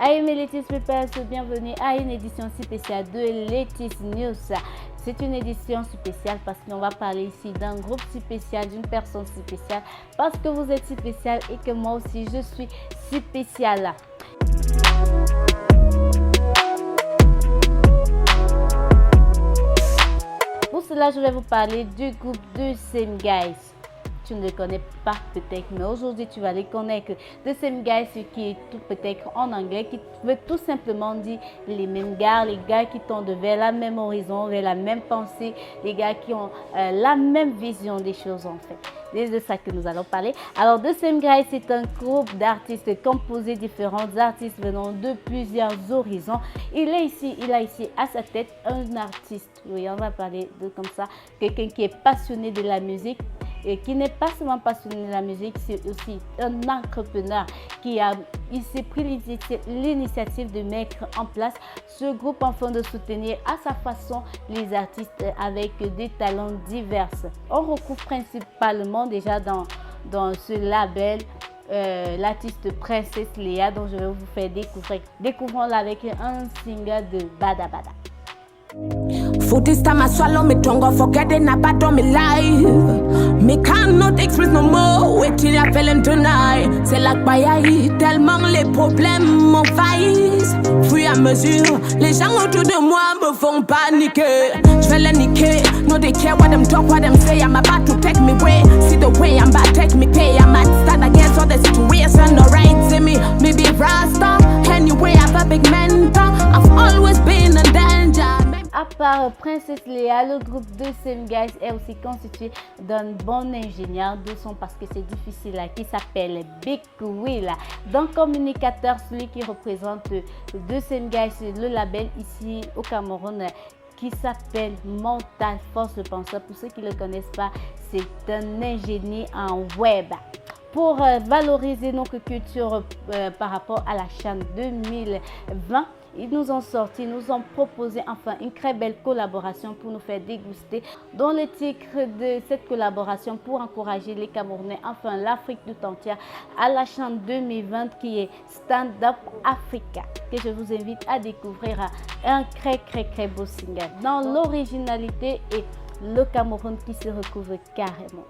Aïe mes Letis Papers, bienvenue à une édition spéciale de Letis News. C'est une édition spéciale parce qu'on va parler ici d'un groupe spécial, d'une personne spéciale, parce que vous êtes spécial et que moi aussi je suis spéciale. Pour cela, je vais vous parler du groupe The Same Guys. Tu ne le connais pas peut-être, mais aujourd'hui tu vas les connaître. The Same Guys, ce qui est tout peut-être en anglais, qui veut tout simplement dire les mêmes gars, les gars qui tendent vers la même horizon, vers la même pensée, les gars qui ont la même vision des choses en fait. C'est de ça que nous allons parler. Alors, The Same Guys, c'est un groupe d'artistes composés différents artistes venant de plusieurs horizons. Il a ici à sa tête un artiste. Oui, on va parler de comme ça, quelqu'un qui est passionné de la musique. Et qui n'est pas seulement passionné de la musique, c'est aussi un entrepreneur il s'est pris l'initiative de mettre en place ce groupe afin de soutenir à sa façon les artistes avec des talents divers. On retrouve principalement déjà dans ce label l'artiste Princess Leia dont je vais vous faire découvrir. Découvrons-la avec un single de Bada Bada. For this time I swallow me tongue or forgetting about on me life. Me cannot express no more. Waiting I feeling tonight. C'est la baille tellement les problèmes m'envahissent. Fur et à mesure, les gens autour de moi me font paniquer. Je vais les niquer. No they care what them talk, what them say. I'm about to take me way. See the way I'm about to take me pay. I might stand against all the situation. Alright, see me be Rasta. Anyway, I have a big mentor. I've always been in danger. À part Princess Leia, le groupe The Same Guys est aussi constitué d'un bon ingénieur de son parce que c'est difficile qui s'appelle Big Will. D'un communicateur, celui qui représente The Same Guys, le label ici au Cameroun, qui s'appelle Mental Force le Penseur. Pour ceux qui ne le connaissent pas, c'est un ingénieur en web. Pour valoriser notre culture par rapport à la Chan 2020, ils nous ont proposé enfin une très belle collaboration pour nous faire déguster, dont le titre de cette collaboration pour encourager les Camerounais, enfin l'Afrique tout entière, à la Chan 2020 qui est Stand Up Africa, que je vous invite à découvrir un très beau single dans l'originalité et le Cameroun qui se recouvre carrément.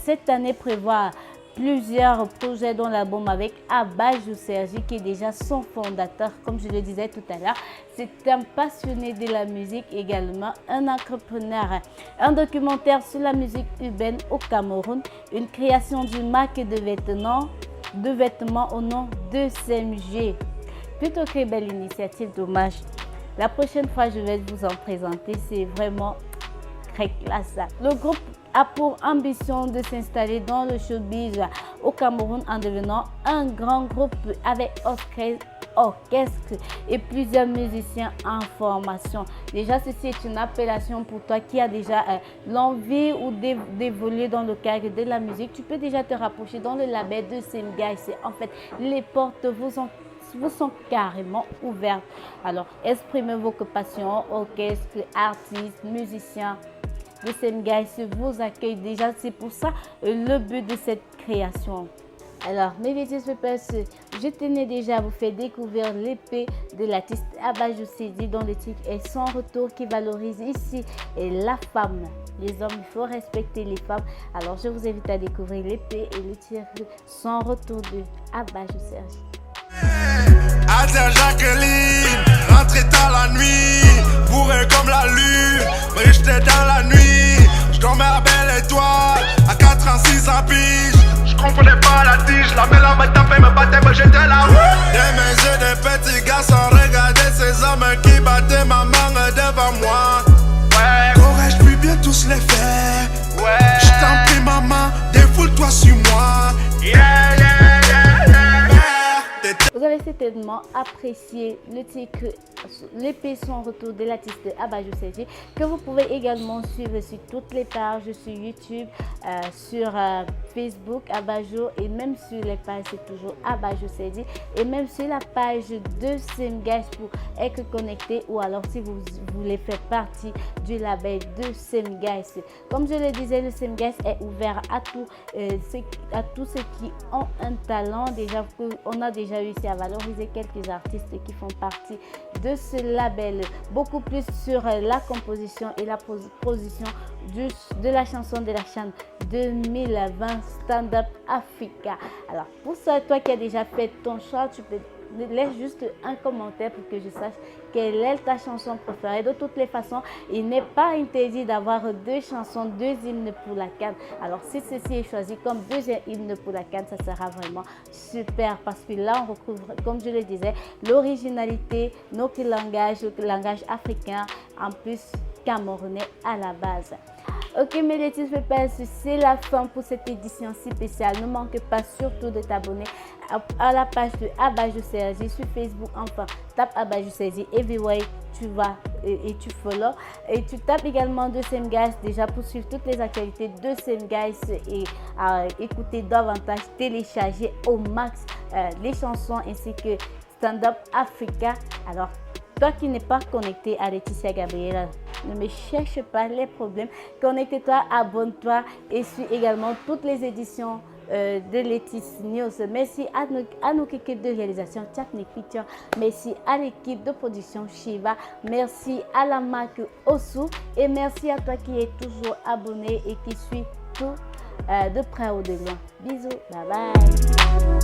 Cette année prévoit plusieurs projets dont l'album avec Abajou Sergi qui est déjà son fondateur, comme je le disais tout à l'heure. C'est un passionné de la musique, également un entrepreneur. Un documentaire sur la musique urbaine au Cameroun, une création d'une marque de vêtements au nom de SMG. Plutôt que belle initiative, dommage. La prochaine fois, je vais vous en présenter, c'est vraiment très classe. Le groupe a pour ambition de s'installer dans le showbiz au Cameroun en devenant un grand groupe avec orchestre et plusieurs musiciens en formation. Déjà, ceci est une appellation pour toi qui a déjà l'envie ou d'évoluer dans le cadre de la musique. Tu peux déjà te rapprocher dans le label de Same Guys. En fait, les portes vous sont carrément ouvertes. Alors, exprimez vos passions, orchestre, artistes, musiciens. The Same Guys vous accueille déjà, c'est pour ça le but de cette création. Alors, mes Letis Papers, je tenais déjà à vous faire découvrir l'épée de l'artiste Abajou Sergi dont le titre est Son Retour qui valorise ici la femme. Les hommes, il faut respecter les femmes. Alors, je vous invite à découvrir l'épée et le titre Son Retour de Abajou Sergi. Adia Jacqueline, rentrée dans la nuit, bourré comme la lune, mais j'étais dans la nuit, je dormais à belle étoile, à 4 ans, 6 ans pige, je comprenais pas la tige, la mêle me tapait, me battait, mais j'étais là. Des mes yeux, des petits garçons, regardaient ces hommes qui battaient ma main devant moi. Ouais, qu'aurais-je pu bien tous les faire? Ouais, je t'en prie maman, défoule-toi sur moi. Yeah, yeah, yeah, yeah, yeah. certainement apprécié le titre L'épée son retour de l'artiste Abajo Sergi, que vous pouvez également suivre sur toutes les pages, sur YouTube, sur Facebook Abajo, et même sur les pages c'est toujours Abajo Sergi, et même sur la page de Semguys pour être connecté, ou alors si vous voulez faire partie du label de Semguys. Comme je le disais, le Semguys est ouvert à tous ceux qui ont un talent. Déjà, on a déjà réussi à valoriser quelques artistes qui font partie de ce label, beaucoup plus sur la composition et la position de la chanson de la chaîne 2020 Stand Up Africa. Alors pour ça, toi qui as déjà fait ton choix, tu peux laisse juste un commentaire pour que je sache quelle est ta chanson préférée. De toutes les façons, il n'est pas interdit d'avoir deux chansons, deux hymnes pour la CAN. Alors si ceci est choisi comme deuxième hymne pour la CAN, ça sera vraiment super, parce que là on retrouve, comme je le disais, l'originalité, notre langage, le langage africain, en plus camerounais à la base. Ok mes petits pépins, c'est la fin pour cette édition si spéciale. Ne manque pas surtout de t'abonner à la page de Abajo Sergi sur Facebook. Enfin, tape Abajo Sergi everywhere tu vas et tu follow. Et tu tapes également de Semguys déjà pour suivre toutes les actualités de Semguys et écouter davantage, télécharger au max les chansons ainsi que Stand Up Africa. Alors, toi qui n'es pas connecté à Laetitia Gabriela, ne me cherche pas les problèmes. Connecte-toi, abonne-toi et suis également toutes les éditions de Laetitia News. Merci à notre équipe de réalisation Technique Picture. Merci à l'équipe de production Shiva. Merci à la marque Osu. Et merci à toi qui es toujours abonné et qui suit tout de près ou de loin. Bisous, bye bye.